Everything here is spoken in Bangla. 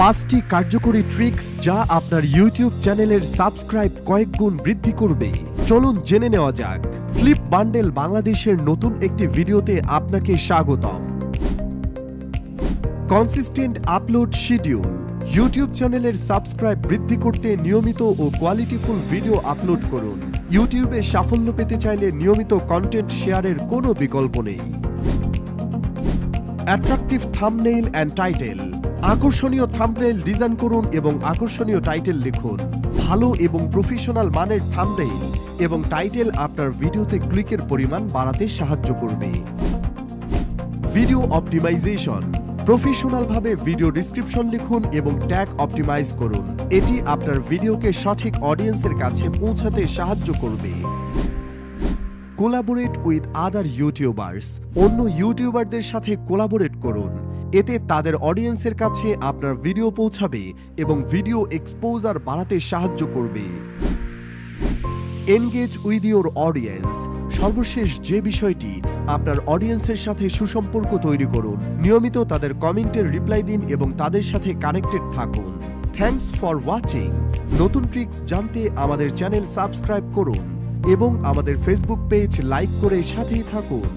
5টি কার্যকরী ট্রিক্স যা আপনার ইউটিউব চ্যানেলের সাবস্ক্রাইব কয়েক গুণ বৃদ্ধি করবে। চলুন জেনে নেওয়া যাক। ফ্লিপ বান্ডেল বাংলাদেশের নতুন একটি ভিডিওতে আপনাকে স্বাগতম। Consistent upload schedule. ইউটিউব চ্যানেলের সাবস্ক্রাইব বৃদ্ধি করতে নিয়মিত ও কোয়ালিটিফুল ভিডিও আপলোড করুন। ইউটিউবে সাফল্য পেতে চাইলে নিয়মিত কন্টেন্ট শেয়ারের কোনো বিকল্প নেই। Attractive thumbnail and title. আকর্ষণীয় থাম্বনেইল ডিজাইন করুন এবং আকর্ষণীয় টাইটেল লিখুন। ভালো এবং প্রফেশনাল মানের থাম্বনেইল এবং টাইটেল আপনার ভিডিওতে ক্লিকের পরিমাণ বাড়াতে সাহায্য করবে। Video optimization. প্রফেশনালভাবে ভিডিও ডেসক্রিপশন লিখুন এবং ট্যাগ অপটিমাইজ করুন। এটি আপনার ভিডিওকে সঠিক অডিয়েন্সের কাছে পৌঁছাতে সাহায্য করবে। Collaborate with other YouTubers. অন্য ইউটিউবারদের সাথে কোলাবোরেট করুন। এতে তাদের অডিয়েন্সের কাছে আপনার ভিডিও পৌঁছাবে এবং ভিডিও এক্সপোজার বাড়াতে সাহায্য করবে। Engage with your audience. সর্বশেষ যে বিষয়টি, আপনার অডিয়েন্সের সাথে সুসম্পর্ক তৈরি করুন। নিয়মিত তাদের কমেন্টের রিপ্লাই দিন এবং তাদের সাথে কানেক্টেড থাকুন। Thanks for watching. নতুন ট্রিক্স জানতে আমাদের চ্যানেল সাবস্ক্রাইব করুন এবং আমাদের ফেসবুক পেজ লাইক করে সাথেই থাকুন।